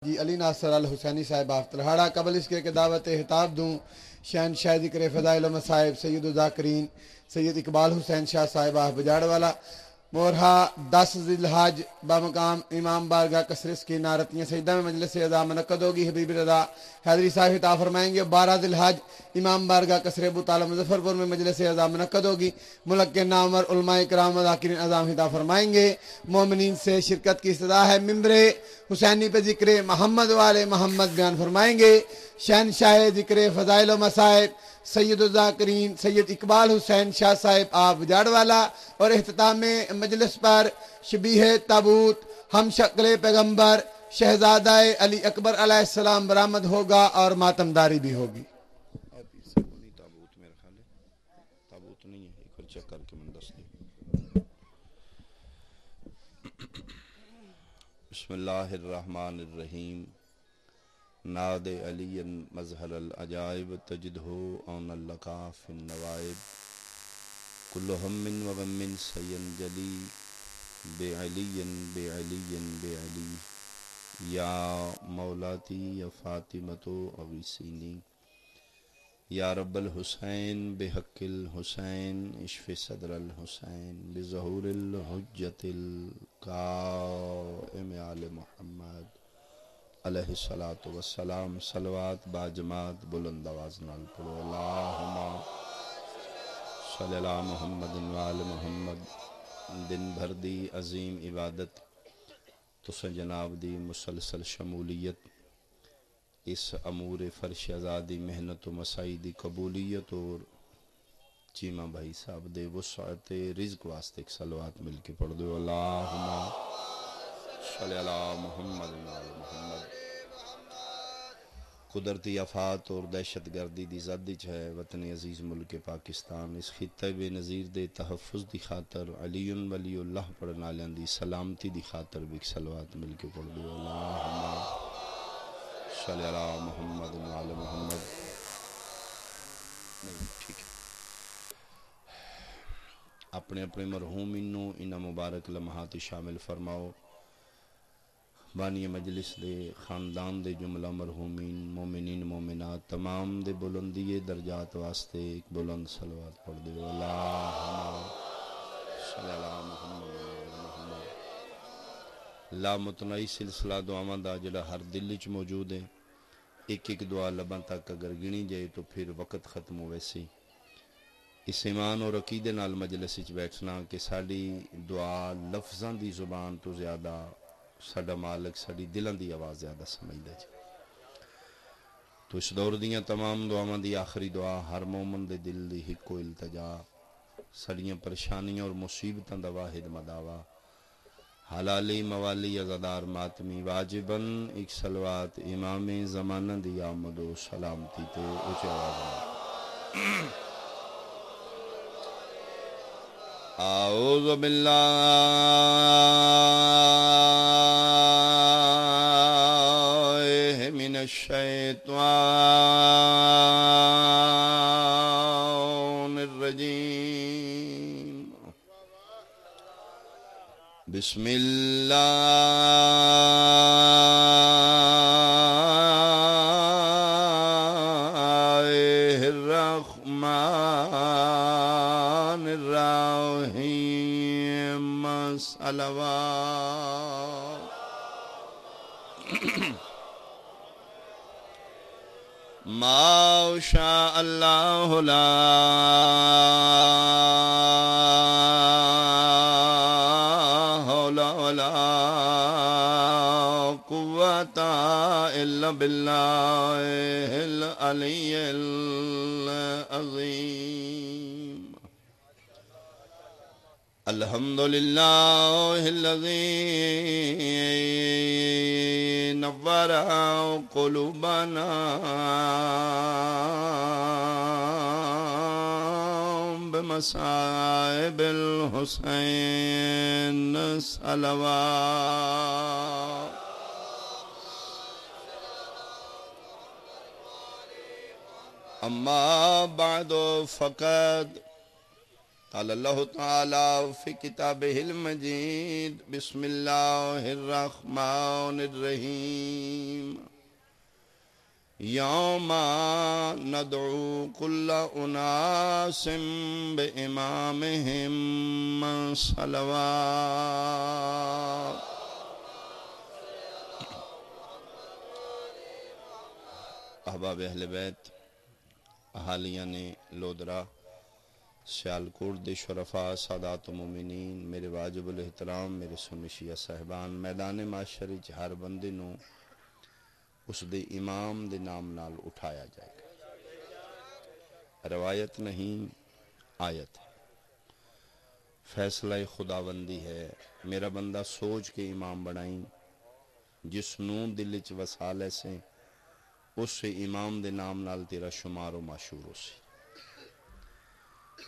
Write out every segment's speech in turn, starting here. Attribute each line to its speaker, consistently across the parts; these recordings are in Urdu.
Speaker 1: جی علی ناصر الحسینی صاحب آفتلہاڑا۔ قبل اس کے دعوت خطاب دوں شہنشاہ ذکر فضائل و مصائب سید الذاکرین سید اقبال حسین شاہ صاحب بجاڑ والا مورہا 10 ذی الحج بمقام امام بارگاہ کسرس کی نارتیاں سجدہ میں مجلس اعضا منعقد ہوگی۔ حبیب رضا حیدری صاحب خطاب فرمائیں گے۔ 12 ذی الحج امام بارگاہ کسر ابو طالب مظفر پور میں مجلس اعضا منعقد ہوگی۔ ملک کے نامور علماء کرام و ذاکرین اعظام خطاب فرمائیں گے۔ مومنین سے شرکت کی استدعا ہے۔ ممبر حسینی پہ ذکر محمد والے محمد بیان فرمائیں گے۔ شہنشاہ ذکر فضائل و مصائب سید الذاکرین سید اقبال حسین شاہ صاحب آپ جاڑ والا، اور اختتام مجلس پر شبیہ تابوت ہم شکل پیغمبر شہزادہ علی اکبر علیہ السلام برآمد ہوگا اور ماتمداری بھی ہوگی۔
Speaker 2: بسم اللہ الرحمن الرحیم۔ ناد علی مظہر العجائب تجدہ اون اللقا فی النوائب کل ہم و غم سینجلی بے علی بے علی بے علی یا مولاتی یا فاطمۃ اغیثینی یا رب الحسین بحق الحسین اشف صدر الحسین بظہور الحجت القائم آل محمد علیہ الصلاۃ والسلام۔ صلوات باجماعت بلند آواز نال پڑھو۔ اللہم صلی علی محمد وآل محمد۔ دن بھر دی عظیم عبادت تساں جناب دی مسلسل شمولیت اس امور فرش آزادی محنت و مسائی دی قبولیت اور چیمہ بھائی صاحب دے وسعت رزق واسطے ایک صلوات مل کے پڑھ دو۔ اللہم صلی علی محمد وآل محمد۔ قدرتی آفات اور دہشت گردی دی زد وچ ہے وطن عزیز ملک پاکستان، اس خطہ بے نظیر دے تحفظ دی خاطر علی ولی اللہ پڑھن والوں دی سلامتی دی خاطر بھی صلوات مل کے پڑھ دو۔ اللہم صلی علی محمد وآل محمد۔ ٹھیک ہے، اپنے اپنے مرحومین نو انہاں مبارک لمحات شامل فرماؤ۔ بانی مجلس دے خاندان دے جملہ مرحومین مومنین مومنات تمام دے بلندی درجات واسطے ایک بلند صلوات پڑھ دے۔ اللہم صلی علی محمد وآل محمد۔ لامتنائی سلسلہ دعاواں دا جڑا ہر دل وچ موجود ہے، ایک ایک دعا لباں تک اگر گنی جائے تو پھر وقت ختم ہوئے سی۔ اس ایمان اور عقیدے نال مجلس وچ بیٹھنا کہ ساڈی دعا لفظاں دی زبان تو زیادہ ساڈا مالک ساڈی دلاں دی آواز زیادہ سمجھدا جی۔ تو اس دور دیاں تمام دعاواں دی آخری دعا ہر مومن دے دل دی ہکو التجا، ساڈیاں پریشانیاں اور مصیبتاں دا واحد مداوا، حلالی موالی عزادار ماتمی واجباً ایک صلوات امام زمانہ دی آمد و سلامتی تے اونچے آواز میں۔ اعوذ باللہ من الشیطان الرجیم۔ بسم اللہ الرحمن الرحیم۔ صلوات ما شاء اللہ لا حول ولا قوة الا باللہ العلی العظیم۔ الحمدللہ الذی نور قلوبنا بمصائب الحسین۔ صلوات اما بعد فقد قال اللہ تعالی فی کتابہ المجید بسم اللہ الرحمن الرحیم۔ یوم ندعو کل اناس بامامہم صلوات. احباب اہل بیت، اہالیہ نے لودرا، سیالکوٹ دے شرفاء، سادات و مومنین، میرے واجب الاحترام، میرے سنی شیعہ صاحبان، میدان معاشر وچ ہر بندے نو اس دے امام دے نام نال اٹھایا جائے گا. روایت نہیں، آیت ہے، فیصلہ خداوندی ہے. میرا بندہ سوچ کے امام بنائیں، جس نو دل وچ وسا لے سے اس سے امام دے نام نال تیرا شمار و معشور ہو سی.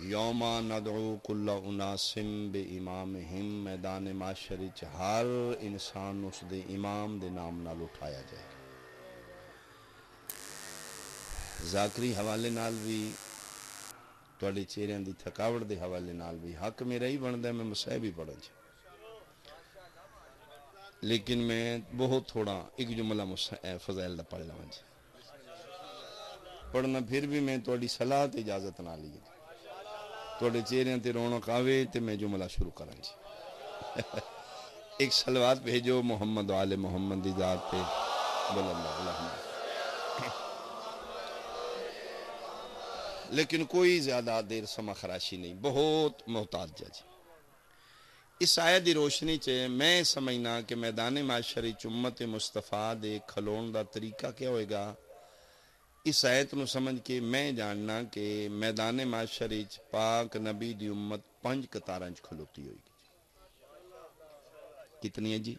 Speaker 2: یوم ندعو کل اناس بامامہم، میدان معاشر وچ ہر انسان اس دے امام دے نام نال اٹھایا جائے گا. ذاکری حوالے نال بھی، تواڈے چہریاں دی تھکاوٹ دے حوالے نال بھی حق میرا ہی بندا ہے میں مصائب ہی پڑھاں جی، لیکن میں بہت تھوڑا ایک جملہ فضائل دا پڑھ لواں جی. پڑھنا پھر بھی میں تواڈی صلاح تے اجازت نہ لیے، تواڈے چہریاں تے رونق آوے تے میں جملہ شروع کراں جی. ایک صلوات بھیجو محمد و آل محمد دی ذات پہ، بلند اللہم. لیکن کوئی زیادہ دیر سما خراشی نہیں، بہت محتاط جا جی. اس آیت دی روشنی چ میں سمجھنا کہ میدان معاشر وچ امت مصطفیٰ دے کھلون دا طریقہ کیا ہوئے گا. اس آیت نو سمجھ کے میں جاننا کہ میدان معاشر وچ پاک نبی دی امت 5 قطاراں وچ کھلوتی ہوئے گی. کتنی ہے جی؟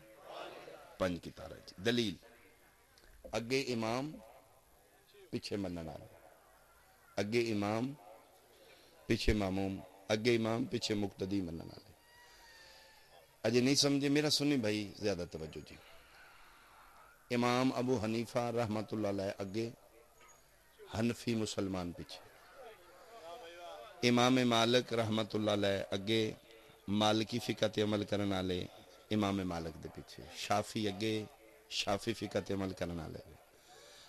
Speaker 2: 5 قطاراں وچ. دلیل، اگے امام پیچھے منن والے، اگے امام پیچھے ماموم، اگے امام پیچھے مقتدی منن والے. اجے نہیں سمجھے میرا سنی بھائی، زیادہ توجہ جی. امام ابو حنیفہ رحمۃ اللہ علیہ اگے، حنفی مسلمان پیچھے. امام مالک رحمۃ اللہ علیہ اگے، مالکی فقہ تے عمل کرن والے امام مالک دے پیچھے. شافی اگے، شافی فقہ تے عمل کرن والے.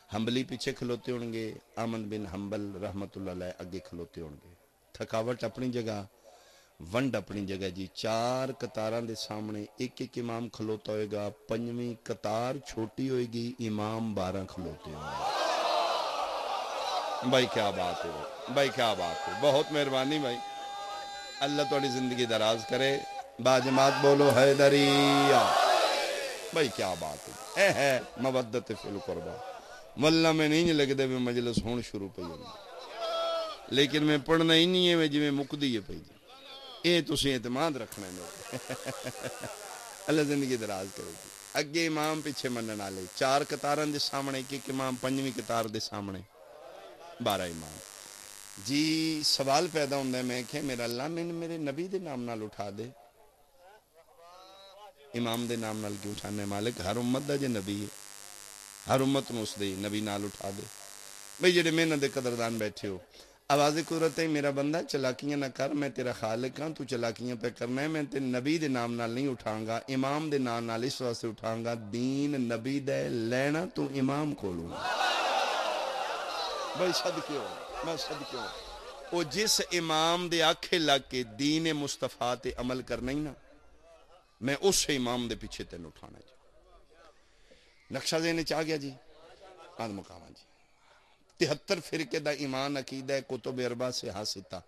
Speaker 2: حنبلی پیچھے کھلوتے ہون گے، احمد بن حنبل رحمۃ اللہ علیہ اگے کھلوتے ہون گے. تھکاوٹ اپنی جگہ، ونڈ اپنی جگہ جی. 4 قطاراں دے سامنے ایک ایک امام کھلوتا ہوئے گا. 5ویں قطار چھوٹی ہوئے گی، امام 12 کھلوتے ہوں گے. بھائی کیا بات ہے، بھائی کیا بات ہے، بہت مہربانی بھائی. اللہ تھوڑی زندگی دراز کرے. باجماعت بولو حیدریہ. بھائی کیا بات ہے، ہے مودت فی القربہ. واللہ میں نہیں لگدے میں مجلس ہون شروع پئی ہوں، لیکن میں پڑھنا ہی نہیں ہے میں جی میں مکدی ہے پئی جی. اے تسی اعتماد رکھنا ہے میرے. اللہ زندگی دراز کرے گی. اگے امام پیچھے منن والے. 4 قطاراں دے سامنے ایک ایک امام. 5ویں قطار دے سامنے 12 امام. جی سوال پیدا ہوتا ہے، میں کہ میرا اللہ میں میرے نبی دے نام نال اٹھا دے، امام دے نام نال کیوں اٹھانے؟ مالک ہر امت دا جے نبی ہے، ہر امت نو اس دے نبی نال اٹھا دے. بھئی جڑے محنت دے قدردان بیٹھے ہو، آواز قدرت ہے میرا بندہ، چلاکیاں نہ کر، میں تیرا خالق ہاں، تو چلاکیاں پہ کرنا ہے. میں تے نبی دے نام نال نہیں اٹھاں گا، امام دے نام نال اس واسطے اٹھاں گا، دین نبی دے لینا تو امام کولوں. بھئی صدقے ہو، میں صدقے ہو. وہ جس امام دے آکھے لگ کے دین مصطفیٰ تے عمل کرنا ہی نا، میں اس امام دے پیچھے تین اٹھانا جی. نقشہ ذہن چاہ گیا جی. آدھ مقامہ جی. 73 فرقے دا ایمان عقیدہ کتب اربع سے حاصلہ.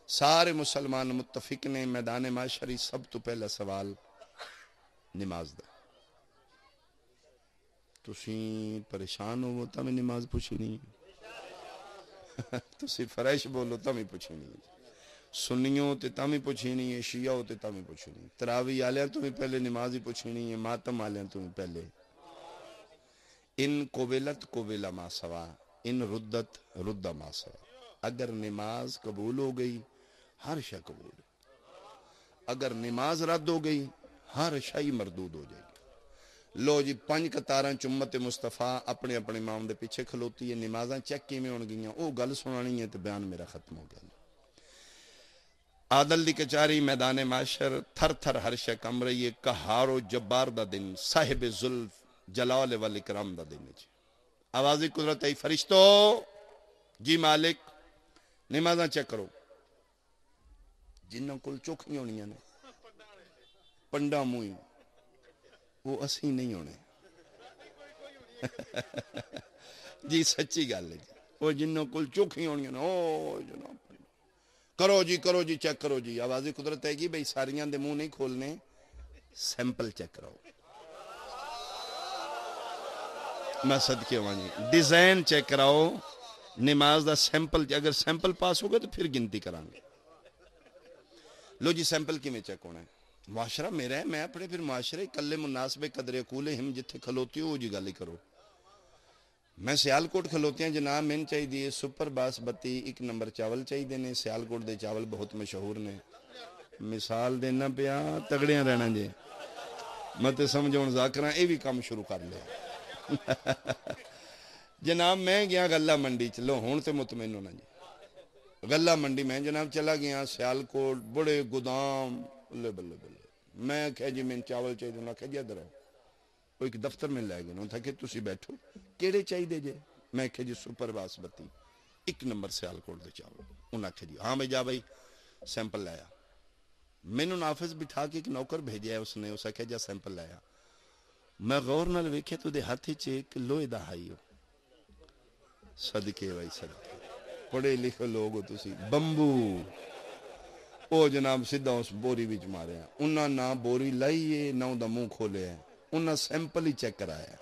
Speaker 2: سارے مسلمان متفق نے میدان معاشری سب تو پہلا سوال نماز دا. تسی پریشان ہو تا میں نماز پوچھی نہیں. تسی فریش بولو تا میں پوچھی نہیں. سنیوں تے تامی پوچھی نہیں ہے، شیعہ تے تامی پوچھی نہیں. تراوی آلیاں تو بھی پہلے نماز ہی پوچھی نہیں ہے، ماتم آلیاں تو بھی پہلے. ان قبلت قبل ما سوا، ان ردت رد ما سوا. اگر نماز قبول ہو گئی ہر شے قبول. اگر نماز رد ہو گئی ہر شے مردود ہو جائے گی. لو جی 5 قطاراں امت مصطفیٰ اپنے اپنے امام دے پیچھے کھلوتی ہے. نمازاں چیک کیویں ہون گیاں او گل سنانی ہے تے بیان میرا ختم ہو گیا. عادل دی کچاری میدان معاشر تھر تھر ہر شے کم رہی ہے. قہار و جبار دا دن، صاحب ذوالجلال والاکرام دا دن جی. آواز قدرت ہے فرشتو جی مالک نمازاں چیک کرو جنہاں کول چوکھیاں ہونیاں نے پنڈا موئی وہ اسی نہیں ہونے جی سچی گل ہے جی وہ جنہوں کول چوکھیاں ہونیاں نے او جناب کرو جی چیک کرو جی آواز قدرت ہے گی بھئی ساریاں دے منہ نہیں کھولنے سیمپل چیک کرو میں صدقے ہوں جی ڈیزائن چیک کراؤ نماز دا سیمپل اگر سیمپل پاس ہو گئے تو پھر گنتی کریں گے لو جی سیمپل کی میں چیک ہونا ہے معاشرہ میرا ہے میں اپنے پھر معاشرے کلے مناسب قدر اقول ہم جتھے کھلوتی ہو وہ جی گل کرو میں سیالکوٹ کھلوتی ہیں جناب میں چاہیے دیے سپر باسمتی 1 نمبر چاول چاہیے نے سیالکوٹ دے چاول بہت مشہور نے مثال دینا پیا تگڑیاں رہنا جی میں تے سمجھون ذاکراں اے بھی کام شروع کر لیا جناب میں گیا غلہ منڈی چلو ہون تے مطمئن ہونا جی غلہ منڈی میں جناب چلا گیا سیالکوٹ بڑے گودام بلے بلے بلے میں کہا جی میں چاول چاہیے انہوں نے کہا جی ادھر آؤ وہ ایک دفتر میں لے گئے انہوں نے کہا کہ تسی بیٹھو کیڑے چاہیے جے میں کہا جی سپر باسمتی 1 نمبر سیالکوٹ دے چاول انہوں نے کہا جی ہاں بھائی جا بھائی سیمپل لایا میں نے نافذ بٹھا کے ایک نوکر بھیجا ہے اس نے اسے کہا جا سیمپل لایا میں غور نال ویکھیا تو دے ہاتھ وچ ایک لوہے دا ہائی ہو صدقے بھائی صدقے پڑھے لکھے لوگ ہو تسی بمبو او جناب سیدھا اس بوری وچ ماریا انہاں نہ بوری لائیے نہ دا منہ کھولیا انہاں سیمپل ہی چیک کرایا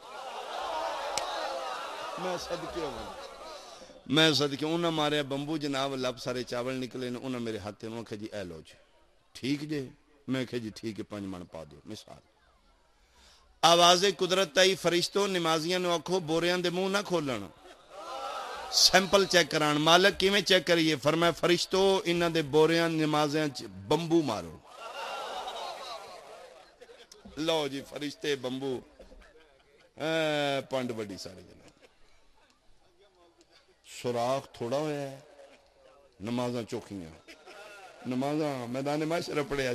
Speaker 2: میں صدقے انہاں ماریا بمبو جناب لب سارے چاول نکلے انہاں میرے ہاتھ انہاں کہا جی اے لو جی ٹھیک جے میں کہا جی ٹھیک ہے 5 من پا دو مثال آواز قدرت آئی فرشتوں نمازیاں نو آکھو بوریاں دے منہ نہ کھولن سیمپل چیک کران مالک کیویں چیک کریے فرمایا فرشتو انہاں دے بوریاں نمازیاں بمبو مارو لو جی فرشتے بمبو پنڈ بڑی ساری جناب سوراخ تھوڑا ہویا ہے نمازاں چوکھیاں نمازاں میدان معاشرہ پڑھیا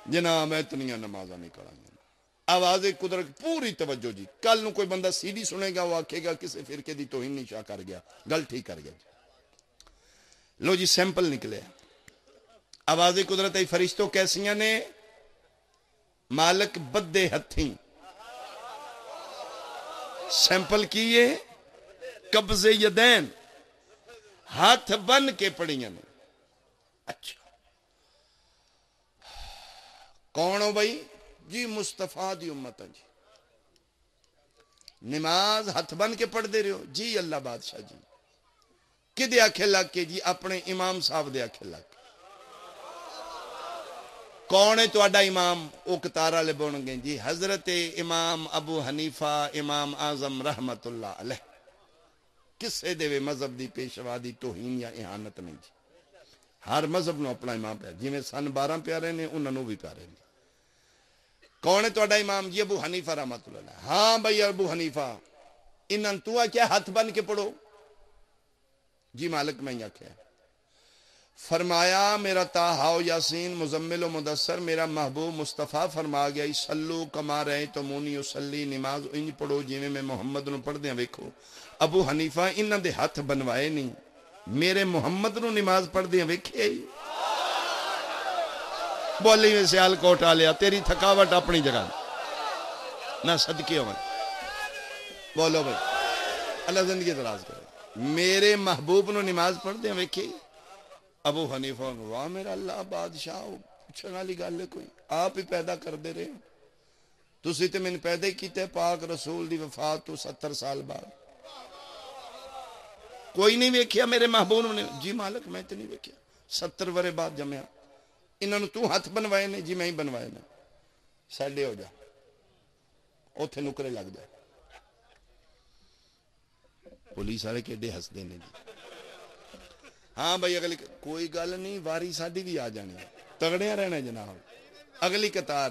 Speaker 2: جناب میں اتنیاں نمازاں نہیں کرا آواز قدرت پوری توجہ جی کل نو کوئی بندہ سی ڈی سنے گا وہ آکھے گا کسی فرقے دی توہین نشا کر گیا گل ٹھیک کر گیا جی لو جی سیمپل نکلے آواز قدرت ای فرشتوں کیسیاں نے مالک بدے ہتھیں سیمپل کیے قبض یدین ہاتھ بن کے پڑیاں نے اچھا کون ہو بھائی جی مصطفیٰ دی امت ہے جی نماز ہاتھ بن کے پڑھ دے رہے ہو جی اللہ بادشاہ جی کدے آکھے لگ کے جی اپنے امام صاحب دے آکھے لگ کون ہے تو اڈا امام او کتارہ لے بون گے جی حضرت امام ابو حنیفہ امام اعظم رحمت اللہ علیہ کسے دے مذہب دی پیشوا دی توہین یا احانت نہیں جی ہر مذہب نو اپنا امام پہ جی میں سن 12 پیارے نے انہوں نے بھی پیارے نے کون ہے تو اڈا امام جی ابو حنیفہ رحمت اللہ علیہ ہاں بھائی ابو حنیفہ انہوں تو کیا ہاتھ بن کے پڑھو جی مالک میں کیا فرمایا میرا تاہاو یاسین مزمل و مدثر میرا محبوب مصطفیٰ فرما گیا صلو کما رہے تو مونی اسلی نماز انج پڑھو جی میں محمد نو پڑھ دیا ویکھو ابو حنیفہ انہاں دے ہاتھ بنوائے نہیں میرے محمد نو نماز پڑھ دیا ویکھے بولی میں سیال کوٹ آ لیا تیری تھکاوٹ اپنی جگہ نہ صدقے ہوں بولو بھائی اللہ زندگی دراز کرے میرے محبوب نو نماز پڑھ دیا ویکھے ابو حنیفہ واہ میرا اللہ بادشاہ پوچھنے والی گل ہے کوئی آپ ہی پیدا کر دے رہے تسی تے میں پیدا ہی کیتے پاک رسول دی وفات تو 70 سال بعد کوئی نہیں ویکھیا میرے محبوب نے جی مالک میں تے نہیں ویکھیا 70 ورے بعد جمعیا انہاں نو تو ہاتھ بنوائے نے جی میں ہی بنوائے نے سیڈے ہو جا اوتھے نکرے لگ جائے پولیس والے کیڈے ہس دے نے جی ہاں بھائی اگلی کوئی گل نہیں واری ساڈی بھی آ جانی تگڑیاں رہنا جناب اگلی قطار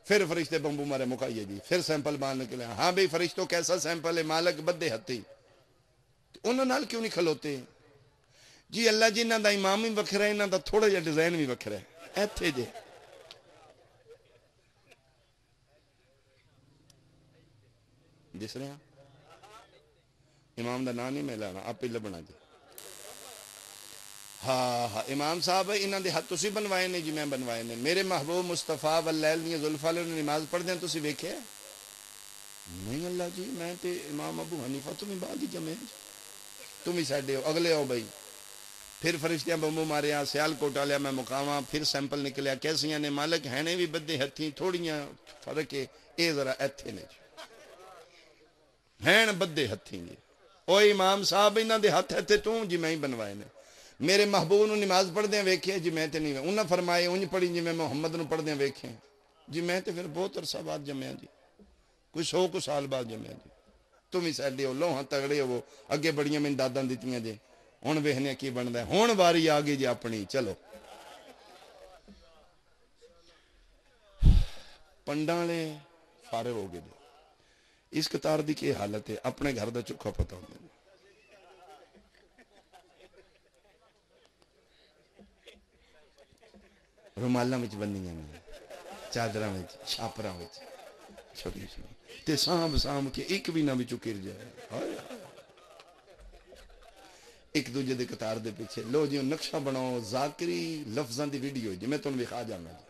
Speaker 2: پھر فرشتے بمبو مارے مکائیے جی پھر سیمپل مان نکلے ہاں بھائی فرشتوں کیسا سیمپل ہے مالک بدے ہتھی انہوں نال کیوں نہیں کھلوتے جی اللہ جی انہاں دا امام بھی وکھرا ہے انہاں دا تھوڑا جا ڈیزائن بھی وکھرا ہے ایتھے جے دس رہے ہیں امام دا نام نہیں میں لانا، آپ ہی لبنا جی. ہاں ہاں امام صاحب انہاں دے ہاتھ تسی بنوائے نے جی میں بنوائے نے. میرے محبوب مصطفیٰ واللیل دیاں زلفاں نے نماز پڑھ دیں تسی ویکھے؟ نہیں اللہ جی میں تے امام ابو حنیفہ تمہیں بعد ہی جمے تم ہی سیڈے ہو اگلے ہو بھائی. پھر فرشتیاں بمبو ماریا سیال کوٹا لیا میں مقاماں پھر سیمپل نکلیا کیسیاں نے مالک ہے نے بھی بدے ہتھیں تھوڑیاں فرق ہے اے ذرا ایتھے نے ہیں بدے ہتھیں جی. او امام صاحب انہاں دے ہتھ ایتھے تو جی میں ہی بنوائے نے. میرے محبوب نو نماز پڑھ دیں ویکھے جی میں تے نہیں انہاں فرمائے انج پڑھی جی میں محمد نو پڑھ دیں ویکھے جی میں تے پھر بہت عرصہ بعد جمیا جی کوئی 100 سال بعد جمیا جی. تم ہی سیڈے ہو لوہاں تگڑے ہو اگے بڑیاں میں داداں دتیاں جی ہن ویکھنے کی بندا ہے. ہن واری آ گئی جی اپنی. چلو پنڈاں والے فارغ ہو گئے جی. اس قطار دی کی حالت ہے اپنے گھر دا چوکھا پتہ ہوندا ہے. رومالاں وچ بننیاں نے چادراں وچ چھاپراں وچ چھوٹی چھوٹی تے سانب کے ایک بھی نہ وچوں گر جائے. ہائے ایک دوجے دے قطار دے پیچھے لو جی نقشہ بناؤ ذاکری لفظاں دی ویڈیو جی میں تانوں وکھا جانا جی.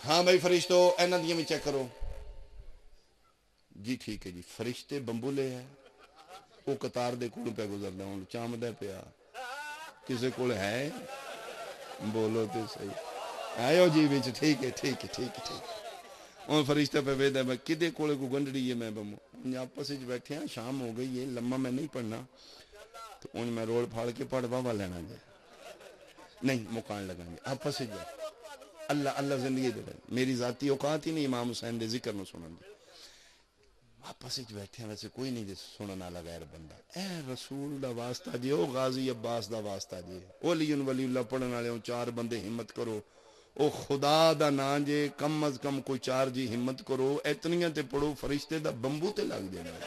Speaker 2: ہاں بھائی فرشتو انہاں دیاں بھی چیک کرو جی. ٹھیک ہے جی. فرشتے بمبولے ہیں وہ قطار دے کول پہ گزردا ہن چامدا پیا کسے کول ہے بولو تے صحیح آئیو جی وچ. ٹھیک ہے ٹھیک ہے ٹھیک ہے ٹھیک ہے. ہن فرشتہ پہ ویدا میں کدے کولے کو گنڈڑی ہے میں بمو آپس وچ بیٹھے ہیں شام ہو گئی ہے لمحہ میں نہیں پڑھنا تو ان میں روڑ پھاڑ کے پڑھ واہ لینا جائے نہیں مکان لگا گے آپس وچ اللہ اللہ زندگی دے میری ذاتی اوقات ہی نہیں امام حسین دے ذکر نو سنن دی. آپس وچ بیٹھے ویسے کوئی نہیں جی سنن والا غیر بندہ. اے رسول دا واسطہ جی او غازی عباس دا واسطہ جی ولی اللہ پڑھن والے 4 بندے ہمت کرو او خدا دا نام جے کم از کم کوئی 4 جی ہمت کرو اتنیاں تے پڑھو فرشتے دا بمبو تے لگ جانا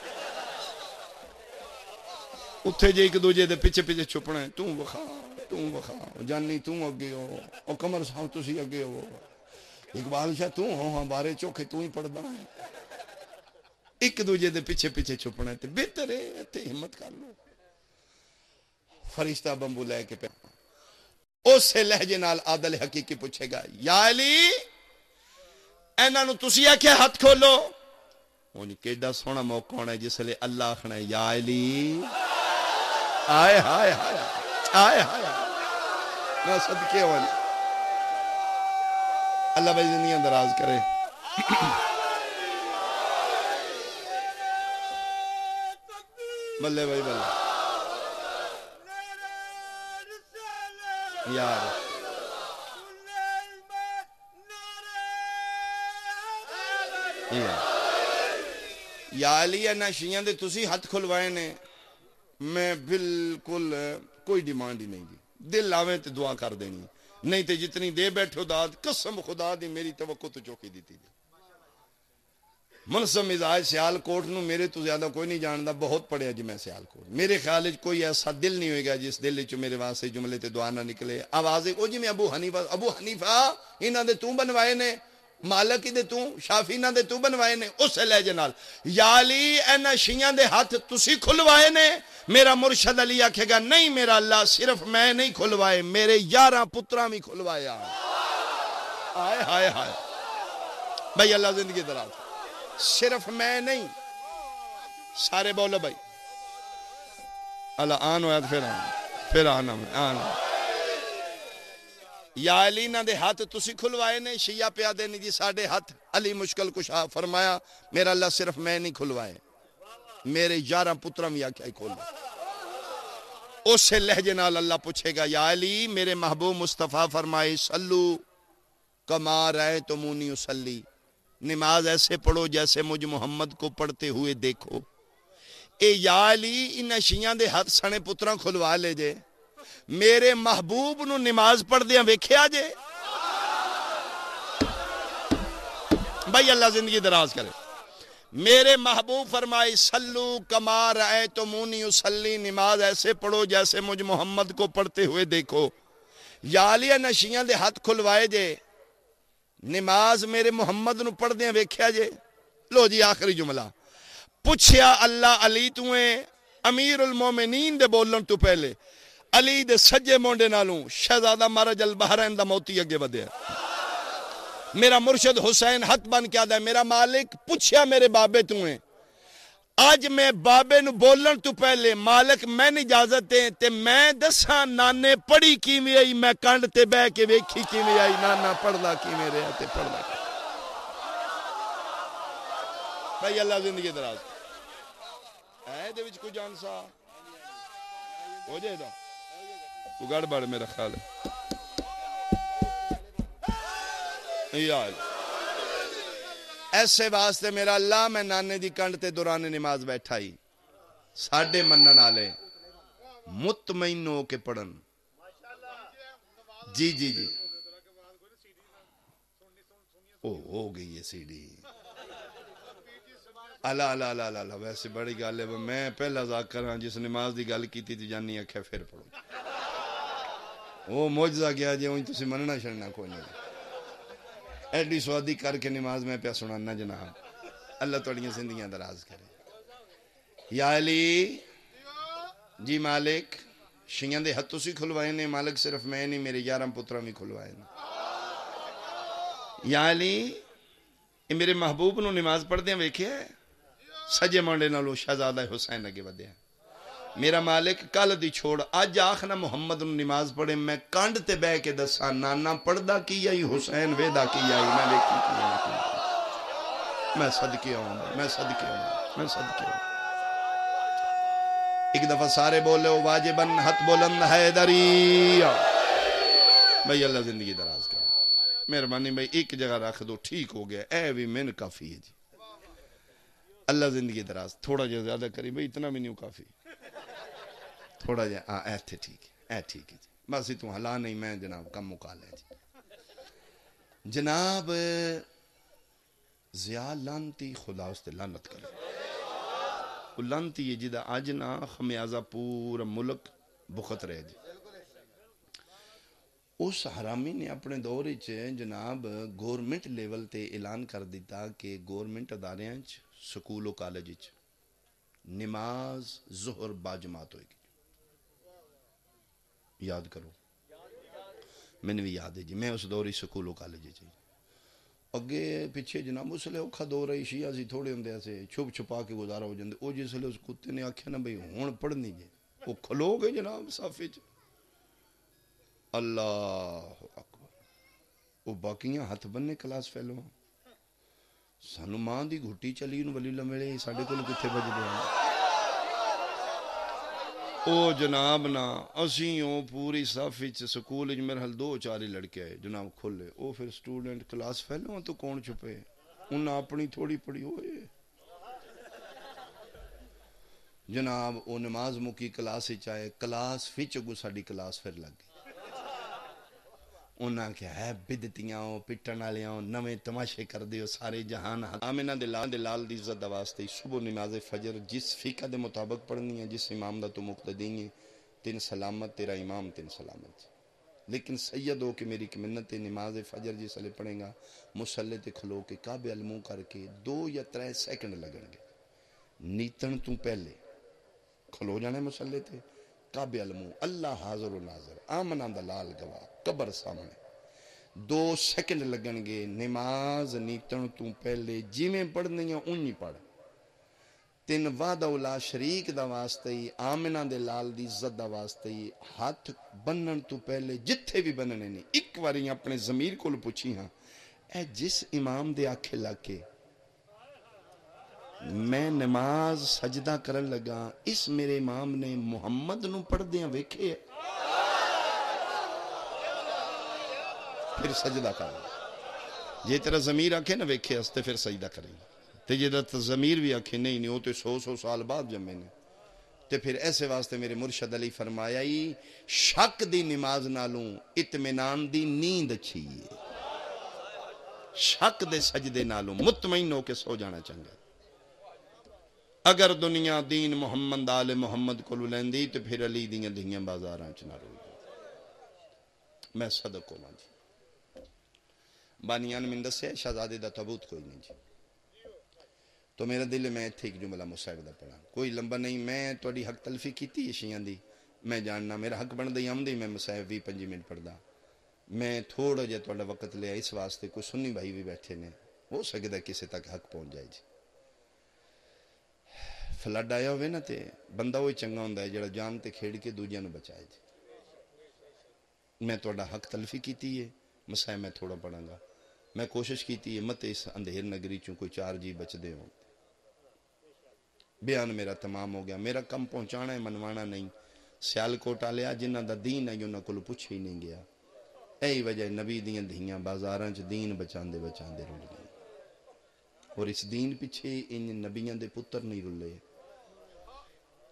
Speaker 2: اتھے جے ایک دوجے دے پیچھے پیچھے چھپنا ہے. توں وخا جانی توں اگے ہو او قمر صاحب تسی اگے ہو اقبال شاہ توں ہو ہاں بارے چوکھے توں ہی پڑھدا ہے. ایک دوجے دے پیچھے پیچھے چھپنا ہے تے بہتر ہے تے ہمت کر لو. فرشتہ بمبو لے کے پہ اس لہجے نال عادل حقیقی پوچھے گا یا علی انہاں نو تسی آکھیا ہاتھ کھولو اونی کیڈا سونا موقع ہونا ہے جس لے اللہ آکھنا ہے یا علی آئے ہائے ہائے آئے ہائے میں صدقے ہونے اللہ بھائی زندگیاں دراز کرے. بلے بھائی بلے یار یا علی انا شیعہ دے تسی ہاتھ کھلوائے نے میں بالکل کوئی ڈیمانڈ ہی نہیں دی. دل آویں تے دعا کر دینی نہیں تے جتنی دے بیٹھو داد قسم خدا دی میری توقع تو چوکی دیتی دی. منظم مزاج سیال کوٹ نو میرے تو زیادہ کوئی نہیں جاندا بہت پڑھیا جی میں سیال کوٹ میرے خیال وچ کوئی ایسا دل نہیں ہوئے گا جس دل وچ میرے واسطے جملے تے دعا نہ نکلے. آواز او جی میں ابو حنیفہ انہاں دے توں بنوائے نے مالک دے توں شافعی نہ دے توں بنوائے نے اس لہجے نال یا علی انہاں شیعاں دے ہاتھ تسی کھلوائے نے. میرا مرشد علی آکھے گا نہیں میرا اللہ صرف میں نہیں کھلوائے میرے 11 پتراں بھی کھلوایا. ہائے ہائے ہائے بھائی اللہ زندگی دراز صرف میں نہیں سارے بولو بھائی اللہ آن ہویا پھر آنا یا علی نہ دے ہاتھ تسی کھلوائے نے شیعہ پیادے نہیں جی ساڑھے ہاتھ علی مشکل کشا فرمایا میرا اللہ صرف میں نہیں کھلوائے میرے 11 پترم یا کیا ہی کھولو. اس سے لہجے نال اللہ پوچھے گا یا علی میرے محبوب مصطفیٰ فرمائے صلو کما رأیتمونی اصلی نماز ایسے پڑھو جیسے مجھ محمد کو پڑھتے ہوئے دیکھو. اے یا علی انہاں شیعاں دے ہاتھ سنے پتراں کھلوا لے جے میرے محبوب نو نماز پڑھ دیاں ویکھیا جے بھائی اللہ زندگی دراز کرے. میرے محبوب فرمائی صلو کما رأیتمونی اصلی نماز ایسے پڑھو جیسے مجھ محمد کو پڑھتے ہوئے دیکھو. یا علی انہاں شیعاں دے ہاتھ کھلوائے جے نماز میرے محمد نو پڑھ دیاں ویکھیا جے. لو جی آخری جملہ پوچھیا اللہ علی تو امیر المومنین دے بولن تو پہلے علی دے سجے مونڈے نالوں شہزادہ مرج البحرین دا موتی اگے ودیا میرا مرشد حسین ہتھ بن کے آدھا ہے میرا مالک پوچھیا میرے بابے تو آج میں بابے نو بولن تو پہلے مالک میں اجازت دیں تے میں دساں نانے پڑھی کیویں آئی میں کنڈ تے بہ کے ویکھی کیویں آئی نانا پڑھدا کیویں رہیا تے پڑھدا بھائی اللہ زندگی دراز اے دے وچ کوئی جان سا ہو جائے دا تو گڑبڑ میرا خیال ہے یار ایسے واسطے میرا اللہ میں نانے دی کنڈ تے دوران نماز بیٹھا ہی ساڈے منن والے مطمئن ہو کے پڑھن جی جی جی او ہو گئی ہے سی ڈی اللہ اللہ اللہ اللہ ویسے بڑی گل ہے میں پہلا ذاکر ہاں جس نماز دی گل کیتی تے جانی آکھیا پھر پڑھو وہ معجزہ گیا جی اونج تسی مننا چھڑنا کوئی نہیں ایڈی سوادی کر کے نماز میں پیا سنانا جناب اللہ تھوڑیاں زندگیاں دراز کرے یا علی جی مالک شیاں دے ہتھ تسی کھلوائے نے مالک صرف میں نہیں میرے 11 پتراں بھی کھلوائے نے یا علی یہ میرے محبوب نو نماز پڑھ دیاں ویکھیا ہے سجے مانڈے نالو شہزادہ حسین اگے ودیا میرا مالک کل دی چھوڑ اج آخنا محمد نو نماز پڑھے میں کانڈ تے بہ کے دسا نانا پڑھدا کی آئی حسین ویدا کی آئی میں ویکھی کی میں صدقے آؤں میں صدقے آؤں میں صدقے آؤں ایک دفعہ سارے بولے ہو واجباً ہتھ بلند حیدری بھائی اللہ زندگی دراز کرو مہربانی بھائی ایک جگہ رکھ دو ٹھیک ہو گیا اے بھی من کافی ہے جی اللہ زندگی دراز تھوڑا جہا زیادہ کری بھائی اتنا بھی نہیں کافی تھوڑا جہا اے تھے ٹھیک ہے اے ٹھیک ہے جی بس ہی تو ہلا نہیں میں جناب کم مکا لے جی جناب ضیاء لانتی خدا اس تے لعنت کرے وہ لانتی ہے جدہ آج نا خمیازہ پورا ملک بخت رہے جی اس حرامی نے اپنے دور جناب گورنمنٹ لیول تے اعلان کر دیتا کہ گورنمنٹ اداریاں سکول و کالج نماز ظہر باجماعت ہوئے گی یاد کرو میں نے بھی یاد ہے جی میں اس دوری سکول و کالج چاہیے اگے پیچھے جناب اس لئے اوکھا دور رہی شیعہ سی تھوڑے ہوں سے چھپ چھپا کے گزارا ہو جاندے او جس لئے اس کتے نے آکھیا نا بھئی ہون پڑھنی جے وہ کھلو گے جناب صافی چ اللہ اکبر وہ باقیاں ہاتھ بننے کلاس فیلو سانو ماں دی گھٹی چلی انہوں ولی لمڑے ساڑھے کو کتھے بج دے ہیں او جناب نا اسیوں پوری صافی چ سکول میرے حل 2-4 لڑکے آئے جناب کھولے او پھر سٹوڈنٹ کلاس فیلو تو کون چھپے انہاں اپنی تھوڑی پڑی ہوئے جناب او نماز مکی کلاس چاہے کلاس فچ گو ساڑی کلاس پھر لگ گئی انہاں کیا ہے بدتیاں پٹن والیاں نویں تماشے کر دیو سارے جہان آمنہ دلال دی عزت واسطے صبح نماز فجر جس فقہ دے مطابق پڑھنی ہے جس امام دا تو مقتدی ہے تین سلامت تیرا امام تین سلامت لیکن سید ہو کہ میری منت نماز فجر جس لئے پڑھیں گا مسلح تے کھلو کے کعبے علموں کر کے 2 یا 3 سیکنڈ لگن گے نیتن تو پہلے کھلو جانے مسلح تے کعبے علموں اللہ حاضر و ناظر آمنہ دلال گواہ قبر سامنے 2 سیکنڈ لگن گے نماز نیتن تو پہلے جی میں پڑھنی ہیں انہی پڑھ تین وعدہ لا شریک دا واسطے آمنہ دے لال دی عزت دا واسطے ہاتھ بنن تو پہلے جتھے بھی بننے نہیں ایک واری اپنے ضمیر کو پوچھی ہاں اے جس امام دے آکھے لاکے میں نماز سجدہ کرن لگا اس میرے امام نے محمد نو پڑھ دیاں ویکھے پھر سجدہ کریں یہ تیرا ضمیر آکھے نہ ویکھے ہستے پھر سجدہ کریں تے جدہ ضمیر بھی آکھے نہیں ہوتے 100 سال بعد جمعے نے تے پھر ایسے واسطے میرے مرشد علی فرمایا شک دی نماز نالوں اطمینان دی نیند اچھی ہے شک دے سجدے نالوں مطمئن ہو کے سو جانا چنگا اگر دنیا دین محمد آل محمد کو لیندی تو پھر علی دیاں دھیاں بازاراں چ نہ روئی میں صدق کو جی بانیان من دسے شہزادے دا تابوت کوئی نہیں جی تو میرا دل ہے میں اتنے ایک جملہ مصعب دا پڑھا، کوئی لمبا نہیں، میں تھوڑی حق تلفی کی شیاں دی، میں جاننا میرا حق بنتا ہی آمدی میں مصعب 20-25 منٹ پڑھدا، میں تھوڑا جہا تھوڑا وقت لیا اس واسطے کوئی سنی بھائی بھی بیٹھے نے، ہو سکتا کسی تک حق پہنچ جائے جی۔ فلڈ آیا ہوئے نا تے بندہ وہی چنگا ہوندا ہے جڑا جان تے کھیڑ کے دوجیاں نو بچائے جی۔ میں تھوڑا حق تلفی کیتی ہے، مسائل میں تھوڑا پڑھاں گا، میں کوشش کیتی ہے مت اس اندھیر نگری چوں کوئی 4 جی بچ دے ہوں۔ بیان میرا تمام ہو گیا، میرا کم پہنچانا ہے منوانا نہیں۔ سیالکوٹ آلیا جنہ دا دین ہے انہاں کولوں پوچھے ہی نہیں گیا، ایہی وجہ نبی دیاں دھیاں بازاراں چ دین بچاندے بچاندے رل گئے، اور اس دین پیچھے ان نبیاں دے پتر نہیں رلے،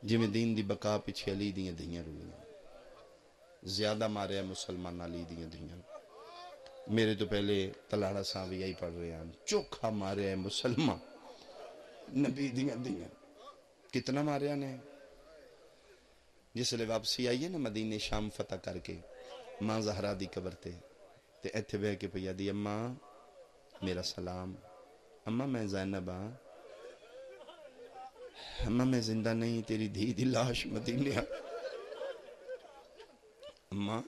Speaker 2: جویں دین دی بقا پیچھے علی دیاں دھیاں رلیاں۔ زیادہ ماریا مسلمان علی دیاں دھیاں، میرے تو پہلے تلاڑا صاحب یہی پڑھ رہے ہیں، چوکھا ماریا ہے مسلمان نبی دیاں دھیاں، کتنا ماریا نے۔ جس لئے واپسی آئیے نا مدینہ شام فتح کر کے، ماں زہرا دی قبر تے ایتھے بہ کے پیا دی، اماں میرا سلام، اماں میں زینب ہاں، اماں میں زندہ نہیں، تیری دھی دی لاش مدینہ، اماں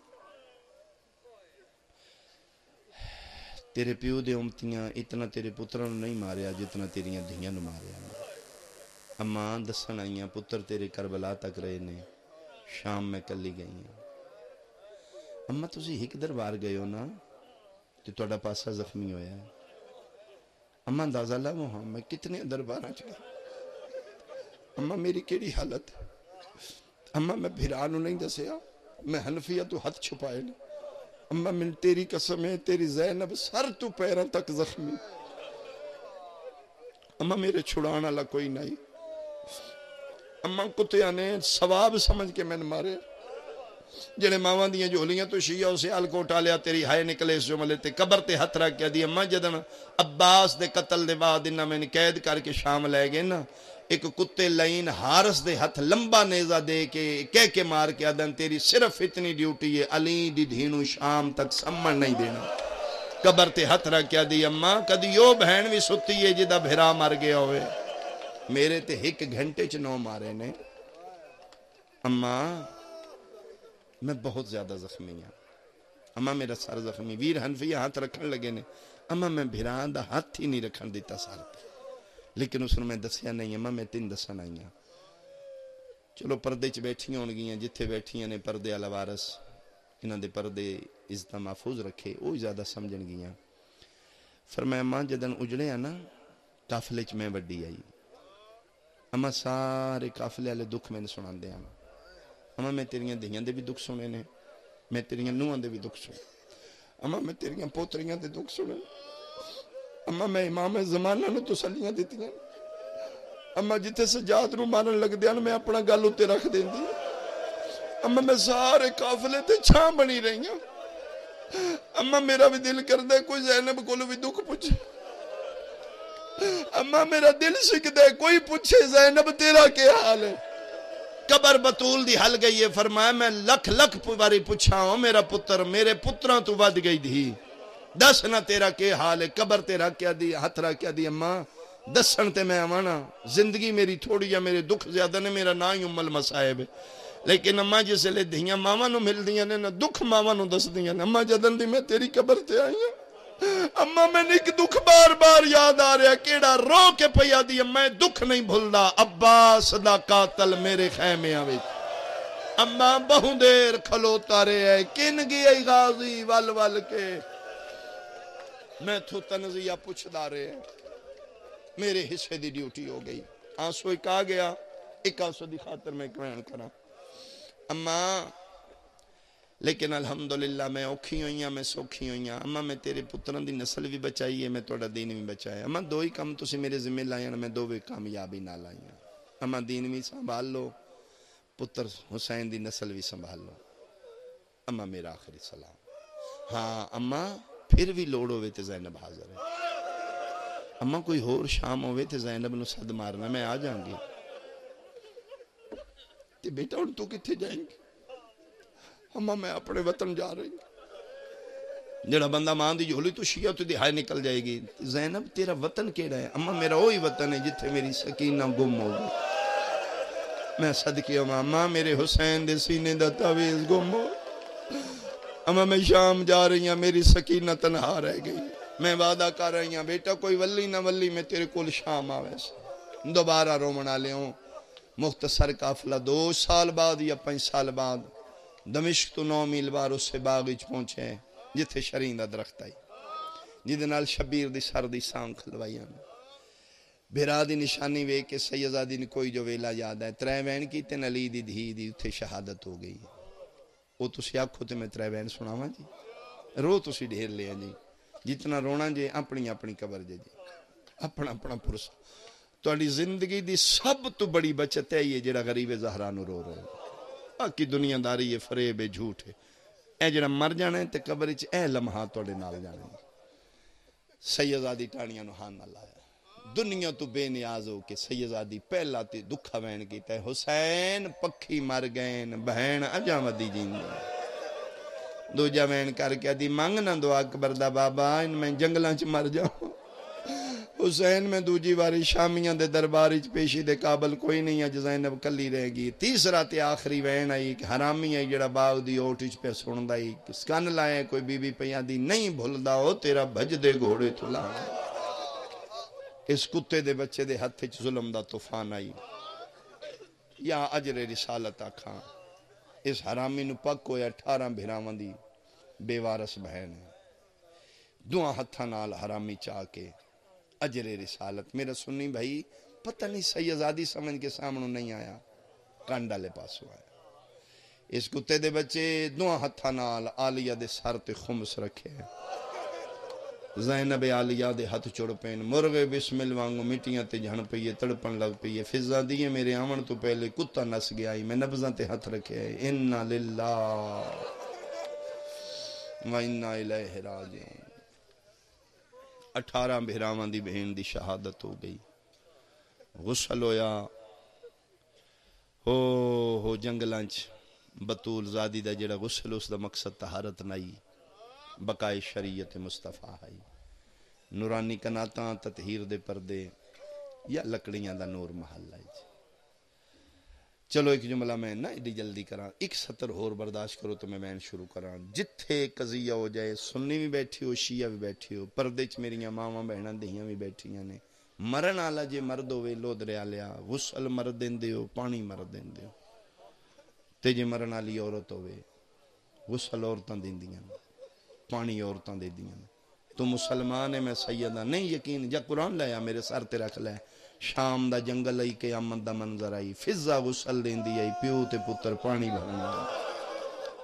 Speaker 2: تیرے پیو دے امتیاں اتنا تیرے پتروں نہیں ماریا جتنا تیریاں دھیاں نو ماریا، اماں دسن آئیاں پتر تیرے کربلا تک رہے نے، شام میں کلی گئی ہیں۔ اماں تسی ہک دربار گئے ہو نا تو توڑا پاسا زخمی ہویا ہے، اماں اندازہ لاؤ ہاں میں کتنے درباراں چ گیا، اماں میری کیڑی حالت، اماں میں بھرانو نہیں دسیا، میں حنفیہ تو ہاتھ چھپائے نا، اماں من تیری قسم ہے تیری زینب سر تو پیروں تک زخمی، اماں میرے چھڑانا لا کوئی نہیں، اماں کتیاں نے ثواب سمجھ کے میں نے مارے، جڑے ماواں دیاں جھولیاں تو شیعہ اسے سیالکوٹ آلیا تیری ہائے نکلے اس جملے تے قبر تے ہتھ رکھ کے دی، اماں جدن عباس دے قتل دے بعد انہاں میں قید کر کے شام لے گئے نا، ایک کتے لائن حارس دے ہتھ لمبا نیزہ دے کے کہہ کے مار کے آدن تیری صرف اتنی ڈیوٹی ہے علی دی دھینو شام تک سمن نہیں دینا، قبر تے ہتھ رکھ کے دی، اماں کدی یو بہن بھی ستی ہے جدہ بھرا مر گیا ہوئے، میرے تے 1 گھنٹے چ 9 مارے نے، اماں میں بہت زیادہ زخمی ہوں، اماں میرا سر زخمی، ویر حنفیہ ہاتھ رکھن لگے نے، اماں میں بھران دا ہاتھ ہی نہیں رکھن دیتا سر پہ، لیکن اس نے میں دسیا نہیں، اماں میں 3 دسن آئی ہیں، چلو پردے چ بیٹھیاں ہون گیاں، جتھے بیٹھیاں نے پردے والا وارث انہاں دے پردے عزت محفوظ رکھے، وہ زیادہ سمجھن گیاں، فرمایا اماں جدن اجڑے ہیں نا قافلے چ میں وڈی آئی، اماں سارے قافلے والے دکھ میں سنان دے ہیں، اماں میں تیریاں دھیاں دے بھی دکھ سنے نے، میں تیریاں نوہاں دے بھی دکھ سنے، اماں میں تیریاں پوتریاں دے دکھ سنے، اماں میں امام زمانہ نو تسلیاں دیتیاں، اماں جتھے سجاد نو مارن لگ دیاں میں اپنا گل اتے رکھ دیندی، اماں میں سارے قافلے تے چھاں بنی رہی ہوں، اماں میرا بھی دل کردے کوئی زینب کولو بھی دکھ پوچھے، اماں میرا دل سکدے کوئی پوچھے زینب تیرا کیا حال ہے، قبر بطول دی حل گئی ہے، فرمایا میں لکھ لکھ باری پوچھا ہوں میرا پتر میرے پتراں تو ود گئی تھی، دس نہ تیرا کیا حال ہے، قبر تیرا کیا دی ہتھ رکھ کیا دی، اماں دسن تے میں آوانا، زندگی میری تھوڑی ہے، میرے دکھ زیادہ نے، میرا نا ہی ام المصائب ہے، لیکن اماں جس لئے دھیاں ماواں نو مل دیاں نے، دکھ ماواں نو دس دیاں نے، اماں جدن دی میں تیری قبر تے آئی ہوں، اماں میں نے ایک دکھ بار بار یاد آ رہا، کیڑا رو کے پیا دی، میں دکھ نہیں بھولدا، عباس دا قاتل میرے خیمے آوے، اماں بہوں دیر کھلوتا رہے ہے، کن گئی غازی ول ول کے، میں تو تنزیہ پوچھ دا رہے ہیں، میرے حصے دی ڈیوٹی ہو گئی، آنسو ایک آ گیا، ایک آنسو دی خاطر میں کوئن کرا، اماں لیکن الحمدللہ میں اوکھی ہوئیاں میں سوکھی ہوئیاں، اماں میں تیرے پتران دی نسل بھی بچائی ہے، میں توڑا دین بھی بچایا، اماں دو ہی کام تسی میرے ذمہ لائیں، میں دو بھی کامیابی نہ لائیں، اماں دین بھی سنبھال لو، پتر حسین دی نسل بھی سنبھال لو، اماں میرا آخری سلام، ہاں اماں پھر بھی لوڑ ہوئے تے زینب حاضر ہے، اماں کوئی ہور شام ہوئے تے زینب نو صد مارنا میں آ جائیں گی، تے بیٹا ان تو کتھے جائیں گے، اماں میں اپنے وطن جا رہی ہوں، جڑا بندہ ماں دی جھولی تو شیعہ تو دہائی نکل جائے گی. زینب تیرا وطن کیڑا ہے؟ اما میرا وہی وطن ہے جتھے میری سکینہ گم ہو گئی. میں صدقے اما میرے حسین دے سینے دا تعویذ گم ہو. اما میں شام جا رہی ہوں میری سکینہ تنہا رہ گئی. میں وعدہ کر رہی ہوں بیٹا کوئی ولی نہ ولی میں تیرے کول شام آوے سے دوبارہ رومنا لے ہوں. مختصر قافلہ 2 سال بعد یا 5 سال بعد دمشق تو 9 میل بار اس سے باغچ پہنچے جتھے شرین دا درخت آئی جہدے نال شبیر دی سر دی سانگ کھلوائی. بھرا دی نشانی وے کے سیدزادی نے کوئی جو ویلا یاد ہے 3 وین کی تے علی دی دھی دی اتھے شہادت ہو گئی. وہ تسی آکھو تے میں 3 وین سناواں جی. رو تسی ڈھیر لیا جی جتنا رونا جے اپنی اپنی قبر جے جی اپنا اپنا پرس. تہاڈی زندگی دی سب تو بڑی بچت ہے یہ جڑا غریب زہرا نو رو رہے. باقی دنیا داری ہے فریب ہے جھوٹ ہے. اے جڑا مر جانا ہے تے قبر وچ اے لمحات تہاڈے نال جانے. سیدزادی ٹانیاں نو ہان نہ لایا. دنیا تو بے نیاز ہو کے سیدزادی پہلا تے دکھا وین کیتا ہے حسین پکھی مر گئے بہن اجا ودی جیندی. دوجا وین کر کے دی منگ نہ دعا اکبر دا بابا ان میں جنگلاں چ مر جاؤں. حسین میں دوجی واری شامیاں دے درباری چ پیشی دے قابل کوئی نہیں ہے زینب کلی رہ گئی. تیسرا تے آخری وین آئی کہ حرامی آئی جڑا باغ دی اوٹ وچ پہ سندا ای کن لائے کوئی بی بی پیا دی نہیں بھلدا ہو تیرا بھج دے گھوڑے تو لا. اس کتے دے بچے دے ہتھ وچ ظلم دا طوفان آئی یا اجر رسالت آکھاں. اس حرامی نو پک ہویا 18 بھراواں دی بے وارث بہن دعا ہتھاں نال حرامی چاہ کے اجر رسالت. میرا سنی بھائی پتہ نہیں سیدزادی سمجھ کے سامنے نہیں آیا کانڈا لے پاسو آیا. اس کتے دے بچے دعا ہتھاں نال عالیہ دے سر تے خمس رکھے. زینب عالیہ دے ہتھ چڑ پین مرغے بسمل وانگو مٹیاں تے جھن پئیے تڑپن لگ پئیے. فضا دیئے میرے آمن تو پہلے کتا نس گیا ہی میں نبضاں تے ہتھ رکھے ہے. انا للہ و انا الیہ راجعون. 18 بھراواں دی بہن دی شہادت ہو گئی. غسل ہویا ہو جنگلاں چ بطول زادی دا جڑا غسل اس دا مقصد طہارت نہیں بقائے شریعت مصطفیٰ ہے. نورانی کناتاں تطہیر دے پردے یا لکڑیاں دا نور محل ہے. چلو ایک جملہ میں نہ ایڈی جلدی کراں ایک سطر ہور برداشت کرو تو میں شروع کراں. جتھے قضیہ ہو جائے سنی بھی بیٹھی ہو شیعہ بھی بیٹھی ہو پردے چ میریاں ماواں بہناں دہیاں بھی بیٹھیاں نے. مرن والا جے مرد ہوے لو دریا لیا غسل مرد دیندے ہو پانی مرد دیندے ہو تے جے مرن والی عورت ہوے غسل عورتاں دیندیاں پانی عورتاں دے دیاں. تو مسلمان ہے میں سیدہ نہیں یقین جا قرآن لایا میرے سر تے رکھ لے. شام دا جنگل آئی قیامت دا منظر آئی فضا غسل دین دی آئی پیو تے پتر پانی بھرنا.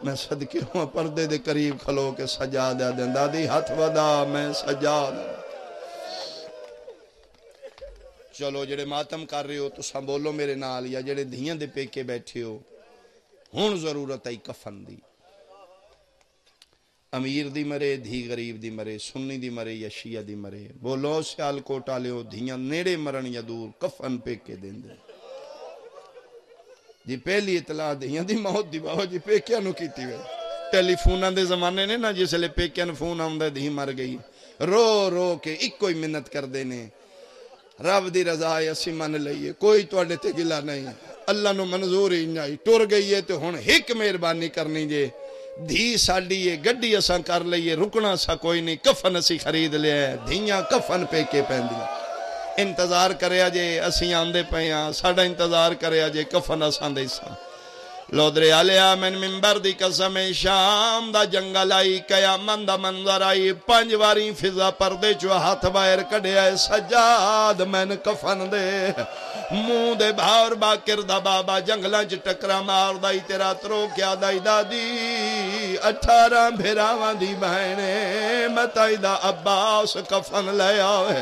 Speaker 2: میں صدقے ہوں پردے دے قریب کھلو کے سجا دیا دیں دادی ہاتھ ودا میں سجا دیا. چلو جڑے ماتم کر رہے ہو تو سا بولو میرے نال یا جڑے دھیاں دے پیکے بیٹھے ہو ہون ضرورت آئی کفن دی. امیر دی مرے دھی غریب دی مرے سنی دی مرے یا شیعہ دی مرے بولو سیال کوٹا لیو دھیاں نیڑے مرن یا دور کفن پیکے دیں دے. جی پہلی اطلاع دھیاں دی موت دی باہو جی پیکیاں نو کیتی ہوئے. ٹیلی فوناں دے زمانے نے نا جس لے پیکیاں نو فون آمدہ دھی مر گئی رو رو کے ایک کوئی منت کر دینے رب دی رضا ہے اسی من لئیے کوئی توڑے تے گلا نہیں اللہ نو منظور ہی نہیں ٹور گئی ہے تو ہون ایک مہربانی کرنی جے دھی ساڑی ہے گڈی اساں کر لئیے رکنا سا کوئی نہیں کفن اسی خرید لیا ہے دھیاں کفن پہ کے پہندیاں انتظار کریا جے اسی آندے پہیاں ساڑا انتظار کریا جے کفن اساں دے ساں. لودرے آلیا من منبر دی قسم شام دا جنگل آئی قیامت دا منظر آئی 5 واری فضا پردے چو ہاتھ باہر کڑے آئے سجاد من کفن دے منہ دے بھاور باکر دا بابا جنگلاں چ ٹکرا مار دائی تیرا ترو کیا دائی دادی 18 بھراواں دی بہنے متائی دا عباس کفن لے آوے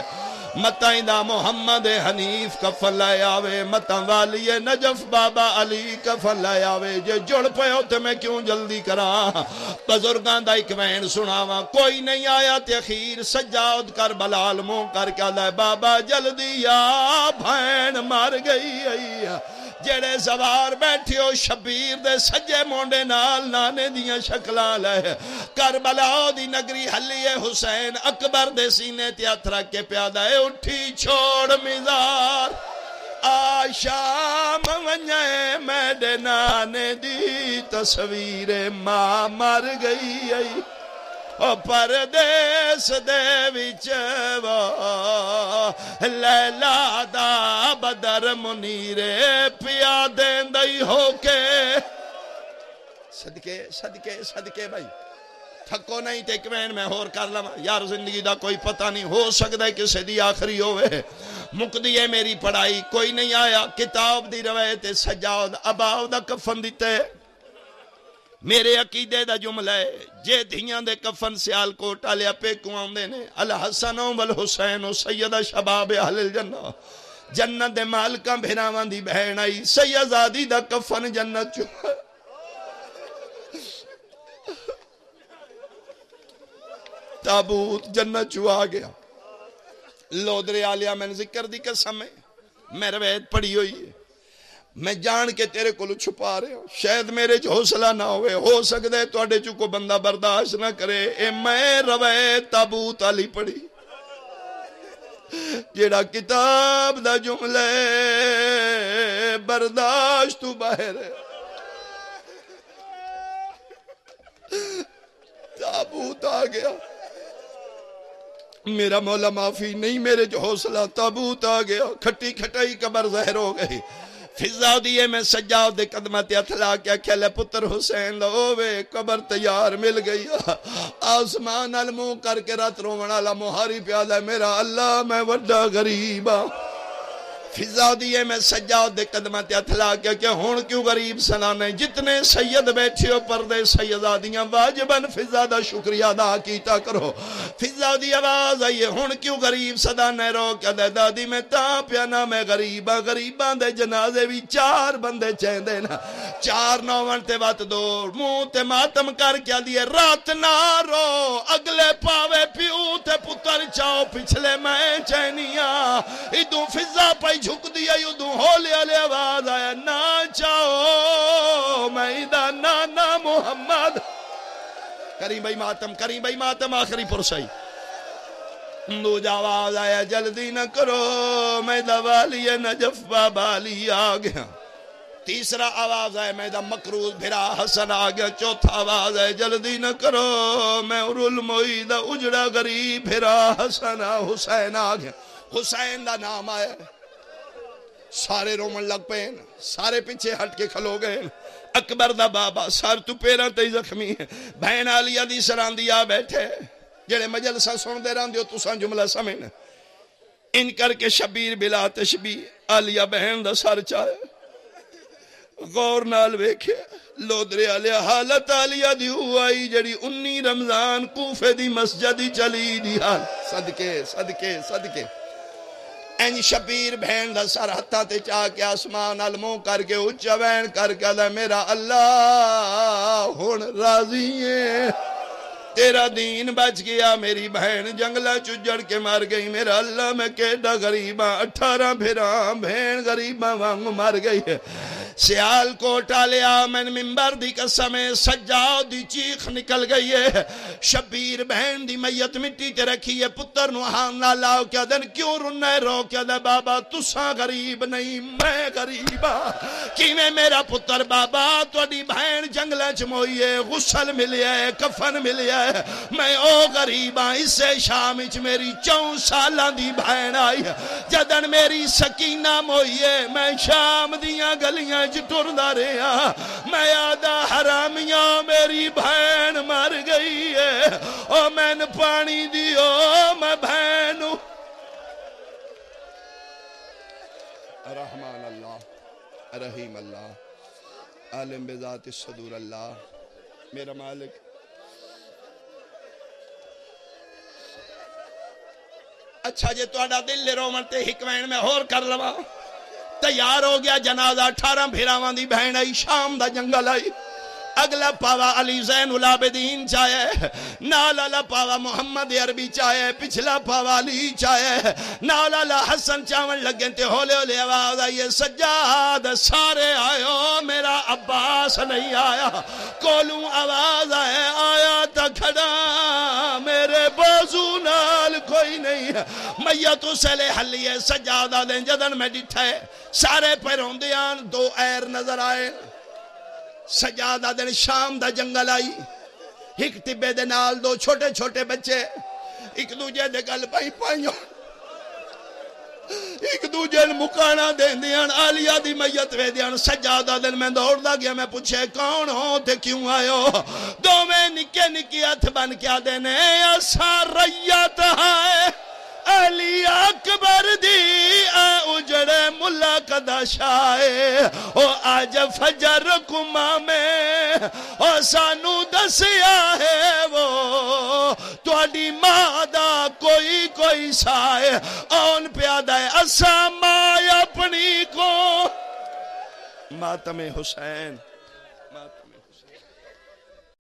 Speaker 2: متائیں دا محمد حنیف کفن لائے آوے متائیں والی نجف بابا علی کفن لائے آوے جے جڑ پہ ہوتے میں کیوں جلدی کرا بزرگاں دا ایک وین سناوا کوئی نہیں آیا تے اخیر سجاد کر بلال موں کر کے لائے بابا جلدی یا بھین مار گئی جڑے سوار بیٹھے ہو شبیر دے سجے مونڈے نال نانے دیاں شکلاں لے کربلا دی نگری حلیے حسین اکبر دے سینے تے ہتھ رکھ کے پیادا ہے اٹھی چھوڑ مزار آشام ونجے میڈے نانے دی تصویر ماں مر گئی آئی او پردیس دے وچ لیلا دا بدر منیرے پیا دین دئی ہو کے صدقے صدقے صدقے بھائی تھکو نہیں تے کمین میں ہور کر لما یار زندگی دا کوئی پتہ نہیں ہو سکتا ہے کسے دی آخری ہوئے مقدی ہے میری پڑھائی کوئی نہیں آیا کتاب دی روایت سجاد اباؤ دا کفن دیتے میرے عقیدے دا جملہ ہے جے دھیاں دے کفن سیال کوٹا لیا پہ کواں دے نے الحسن والحسین سید شباب اہل الجنہ جنت دے مالکاں بھراوان دی بہن آئی سیدزادی دا کفن جنت چوہ تابوت جنت چو آ گیا لودرے آلیا میں نے ذکر دی قسم ہے میں روایت پڑھی ہوئی ہے میں جان کے تیرے کو چھپا رہے ہوں شاید میرے جو حوصلہ نہ ہوئے ہو سکتے تو اڈے چکو بندہ برداشت نہ کرے اے میں روایت تابوت آلی پڑھی جیڑا کتاب دا جملے برداشت تو باہر ہے تابوت آ گیا میرا مولا معافی نہیں میرے جو حوصلہ تابوت آ گیا کھٹی کھٹائی قبر ظاہر ہو گئی فضا دیئے میں سجاد دے قدمت اتھلا کیا کھلے پتر حسین لووے قبر تیار مل گئی آسمان علموں کر کے رات رومنا لا مہاری پیادا میرا اللہ میں وڈا غریبا فضا دیئے میں سجاد دے قدمت اتھلا کیا کہ ہون کیوں غریب سنانے جتنے سید بیٹھے ہو پردے سیدادیاں واجباً فضا دا شکریہ دا کیتا کرو فضا دی آواز آئیے ہون کیوں غریب صدانے رو کیا دے دادی میں تاں پیانا میں غریباں دے جنازے بھی 4 بندے چین دینا 4 نوان تے بات دور منہ تے ماتم کر کیا دیئے رات نہ رو اگلے پاوے پیو تے پتر چاؤ پچھلے میں چینیاں ادوں فضا پائی جھک دیا یدوں ہولے علی آواز آیا نہ چاہو میں دا نانا محمد کریم بھائی ماتم آخری پرسائی دو جاواز آیا جلدی نہ کرو میں دا والی نجف بابالی آ گیا تیسرا آواز آئے میں دا مقروض بھرا حسن آ گیا چوتھا آواز آئے جلدی نہ کرو میں ارول موئی دا اجڑا غریب بھرا حسن حسین آ گیا حسین دا نام آیا سارے رومن لگ پہن سارے پیچھے ہٹ کے کھلو گئے اکبر دا بابا سار تو پیران تے زخمی ہے بہن آلیہ دی سران دیا بیٹھے جڑے مجلسہ سن دے رہاں دیو تو سان جملہ سمین ان کر کے شبیر بلا تشبیح آلیہ بہن دا سار چاہے غور نال ویکھے لودرے آلیہ حالت آلیہ دی ہوائی جڑی 19 رمضان کوفے دی مسجدی چلی دی حال صدقے این شبیر بہن دا سر ہتھا تے چاہ کے آسمان علموں کر کے اچھا بہن کر کے دا میرا اللہ ہون راضی ہے تیرا دین بچ گیا میری بہن جنگلہ چجڑ کے مار گئی میرا اللہ میں کیڈا غریباں 18 بھیراں بہن غریباں وانگ مار گئی ہے سیال کوٹا لیا میں ممبر دی قسمیں سجاؤ دی چیخ نکل گئی ہے شبیر بہن دی میت مٹی تے رکھی ہے پتر نو ہاں نہ لاؤ کیا دن کیوں رنے رو کیا دے بابا تساں غریب نہیں میں غریبا کیویں میرا پتر بابا توڑی بہن جنگلہ چموئی ہے غسل ملیا ہے کفن ملیا ہے میں او غریبا اس سے شام اچ میری 4 سالاں دی بہن آئی ہے جدن میری سکینہ موئی ہے میں شام دیاں گلیاں ٹر دا رہا میں آدھا حرامیاں میری بہن مر گئی ہے او میں نے پانی دیو میں بہنوں رحمان اللہ رحیم اللہ عالم بذات الصدور اللہ میرا مالک اچھا جے تو آڈا دل لے رو منتے حکمین میں ہور کر لوا تیار ہو گیا جنازہ 18 بھیراوان دی بہن آئی شام دا جنگل آئی اگلا پاوا علی زین العابدین چاہے، نالا پاوا محمد عربی چاہے، پچھلا پاوا علی چاہے، نالا حسن چاون لگیں تے ہولے ہولے آواز آئیے سجاد سارے آئیو میرا عباس نہیں آیا، کولوں آواز آئے آیا تا کھڑا میرے بازو نال کوئی نہیں، میت اسلے حلیے سجادہ دیں جدن میں ڈٹھائے سارے پیروں دیان دو ایر نظر آئے، سجادہ دن شام دا جنگل آئی، ایک طبے دے نال دو چھوٹے چھوٹے بچے ایک دوجہ دے گل پائی پائیوں، ایک دوجہ مکانا دین دیان آلیہ دی میت وے دیان، سجادہ دن میں دوڑ دا گیا، میں پوچھے کون ہو تے کیوں آئے ہو، دو میں نکے نکی ہتھ بن کیا دینے ایسا ریت ہے علی اکبر دی اجڑے ملا قدہ شائے او آج فجر کما میں او سانو دسیا ہے وہ توڑی مادہ کوئی سائے اون پیادہ ہے اسا ماں اپنی کو ماتم حسین